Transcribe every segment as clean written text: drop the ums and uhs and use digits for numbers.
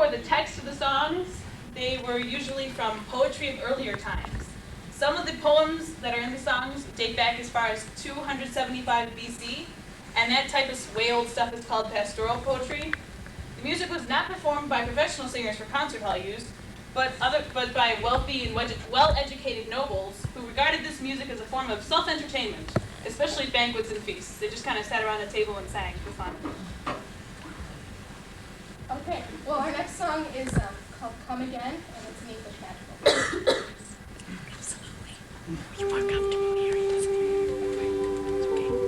for the text of the songs, they were usually from poetry of earlier times. Some of the poems that are in the songs date back as far as 275 BC, and that type of way old stuff is called pastoral poetry. The music was not performed by professional singers for concert hall use, but by wealthy and well-educated nobles who regarded this music as a form of self-entertainment, especially banquets and feasts. They just kind of sat around a table and sang for fun. Okay, well, our next song is called Come Again, and it's an English magical. Absolutely. You're more comfortable here. It's okay. Thank you.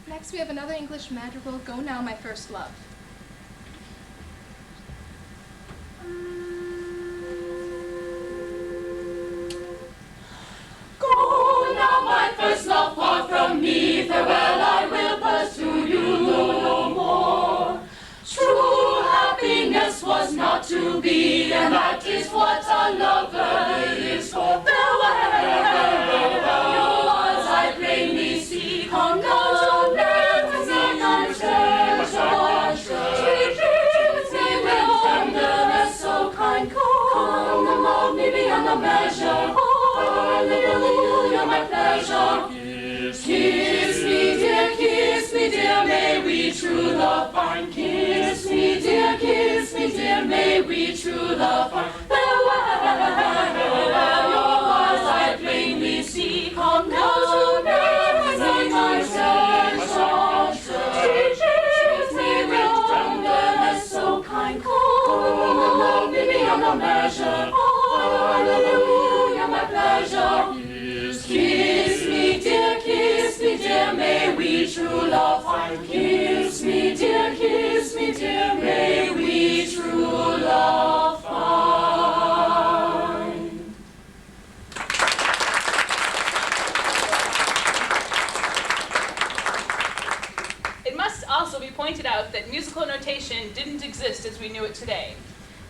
Next, we have another English madrigal, Go Now, My First Love. Go now, my first love, far from me. Farewell, I will pursue you no more. True happiness was not to be, and that is what a lover lives for. Farewell, yours I plainly see. Come now to never see my treasure. Treat me with tenderness so kind. Come and love me beyond the measure. Hallelujah, my pleasure. Kiss me, dear, may we true love find. Kiss me, dear, may we true love find. Farewell, yours I plainly see. Come now to never my treasure. Treat me with tenderness so kind. Come and love me beyond the measure. Hallelujah, my pleasure. Kiss me, dear, may we true love find. Kiss me, dear, may we true love find. It must also be pointed out that musical notation didn't exist as we knew it today.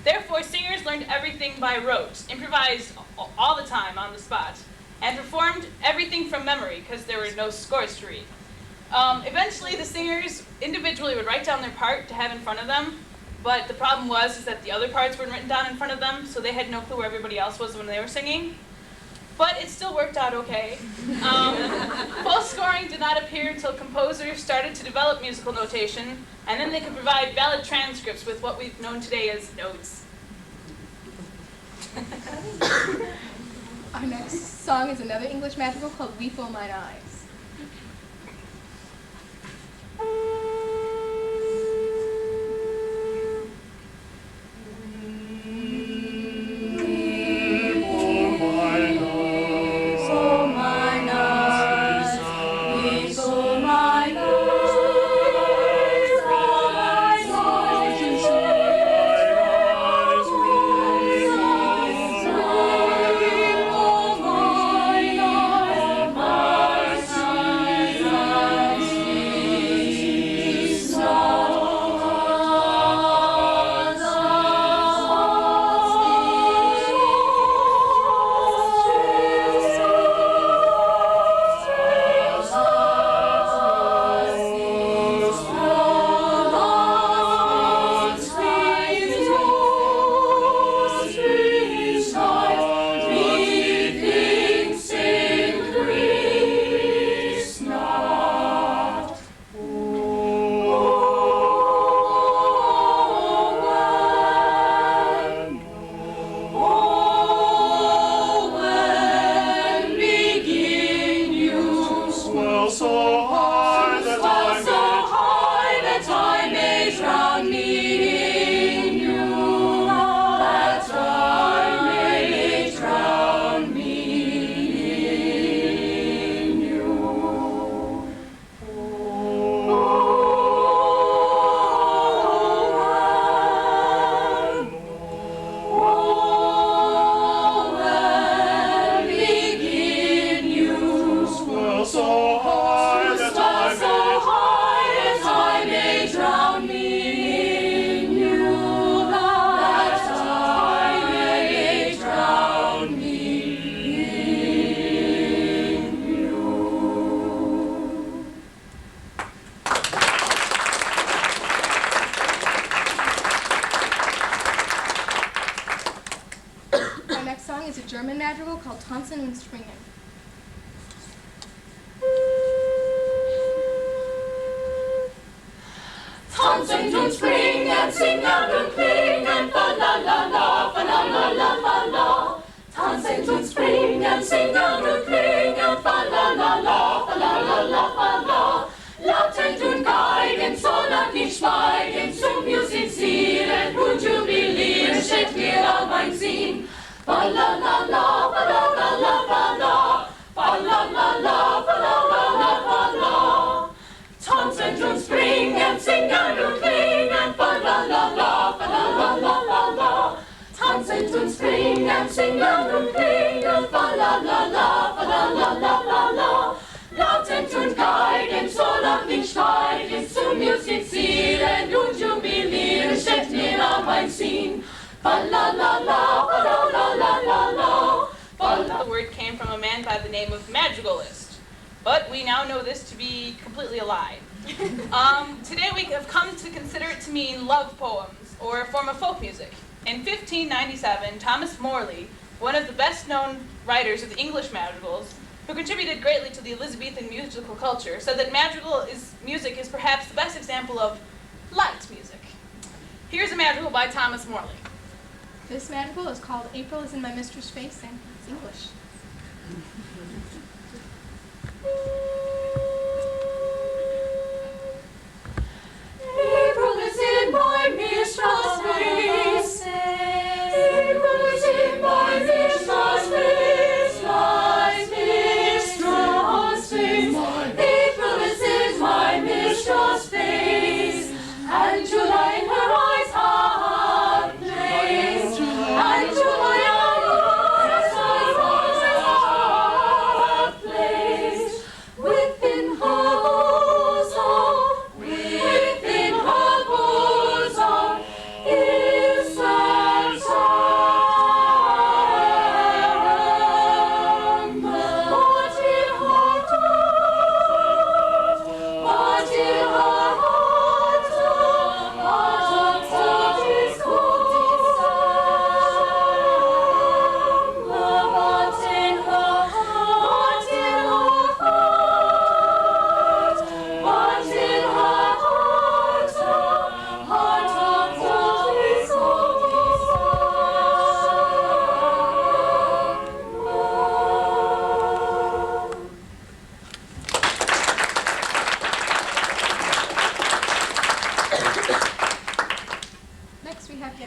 Therefore, singers learned everything by rote, improvised all the time on the spot, and performed everything from memory because there were no scores to read. Eventually, the singers individually would write down their part to have in front of them, but the problem was that the other parts weren't written down in front of them, so they had no clue where everybody else was when they were singing. but it still worked out okay. False scoring did not appear until composers started to develop musical notation, and then they could provide valid transcripts with what we've known today as notes. Our next song is another English madrigal called We Fill Mine Eyes. German madrigal called Tanzen und Springen. Tanzen und springen, singen und klingen, fa la la la, fa la la la la la. Tanzen und springen, singen und klingen, fa la la la, fa la la la la la. Lauten und Geigen sollen nicht schweigen, zum musizieren und jubilieren, steht mir an mein Sinn. Fa la la la, fa la la la la la, fa la la la, fa la la la la la. Tanzen und springen, singen und klingen, fa la la la, fa la la la la la. Tanzen und springen, singen und klingen, fa la la la, fa la la la la la. Lauten und Geigen sollen nicht schweigen, zu musizieren und jubilieren, steht mir an mein Sinn. Fa la la la, fa la la la la la. The word came from a man by the name of madrigalist, but we now know this to be completely a lie. Today we have come to consider it to mean love poems, or a form of folk music. In 1597, Thomas Morley, one of the best-known writers of the English madrigals, who contributed greatly to the Elizabethan musical culture, said that madrigal music is perhaps the best example of light music. Here's a madrigal by Thomas Morley. This madrigal is called April is in My Mistress' Face, and it's English. April is in my mistress' face. April is in my mistress' face. My mistress' face. April is in my mistress' face. And July in her eyes hath placed. And July in her eyes hath placed.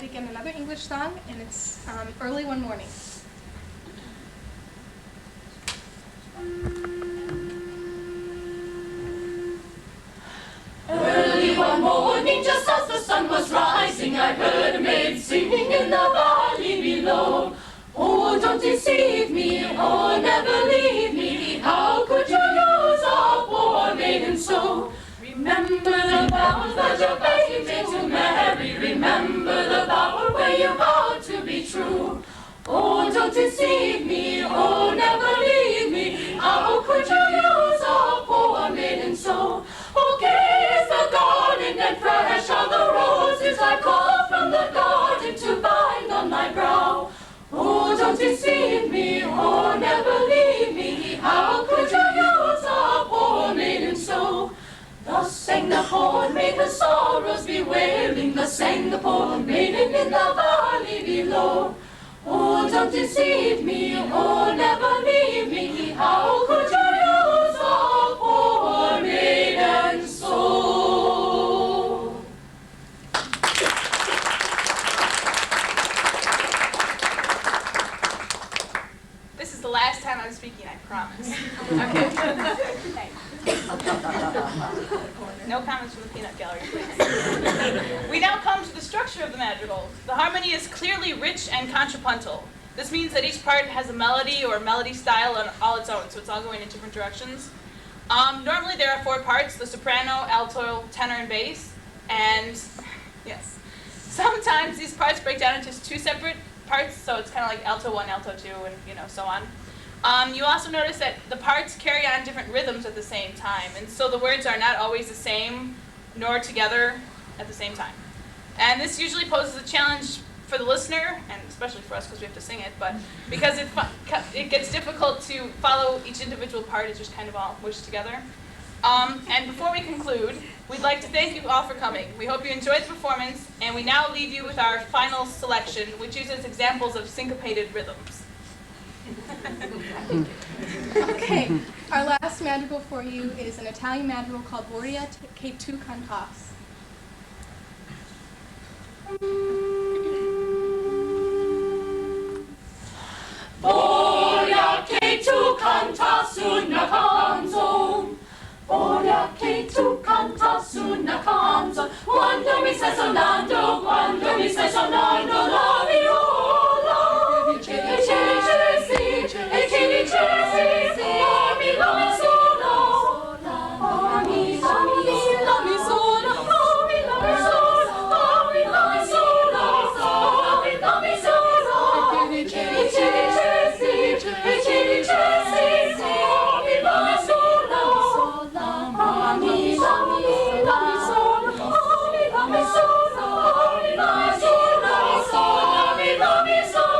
again another English song, and it's Early One Morning. Early one morning, just as the sun was rising, I heard a maid singing in the valley below. Oh, don't deceive me, oh, never leave me. How could you use a poor maiden so? Remember the vows that your baby made to marry. Remember the vow where you vowed to be true. Oh, don't deceive me, oh, never leave me. How could you use a poor maiden so? Oh, gay is the garden and fresh are the roses I call from the garden to bind on my brow. Oh, don't deceive me, oh, never leave me. How could you use a poor maiden so? Thus sang the poor maiden, sorrows bewailing. Thus sang the poor maiden in the valley below. Oh, don't deceive me, oh, never leave me. How could you use a poor maiden so? This is the last time I'm speaking, I promise. Okay. No comments from the peanut gallery, please. We now come to the structure of the madrigal. The harmony is clearly rich and contrapuntal. This means that each part has a melody or melody style on all its own, so it's all going in different directions. Normally there are 4 parts: the soprano, alto, tenor, and bass. And yes, sometimes these parts break down into 2 separate parts, so it's kind of like alto 1, alto 2, and so on. You also notice that the parts carry on different rhythms at the same time, and so the words are not always the same, nor together at the same time. And this usually poses a challenge for the listener, and especially for us because we have to sing it, but because it gets difficult to follow each individual part, it's just kind of all mushed together. And before we conclude, we'd like to thank you all for coming. We hope you enjoyed the performance, and we now leave you with our final selection, which uses examples of syncopated rhythms. Okay, our last madrigal for you is an Italian madrigal called Voria che tu cantas. Voria che tu cantas una canzone, voria che tu cantas una canzone, quando mi stai suonando la viola, e che dicessi, oh, mi la sola, oh, mi sola, oh, mi la sola, oh, mi la sola, oh, mi la sola, e che dicessi, oh, mi la sola, oh, mi la sola, oh, mi la sola, oh, mi la sola, mi la sola.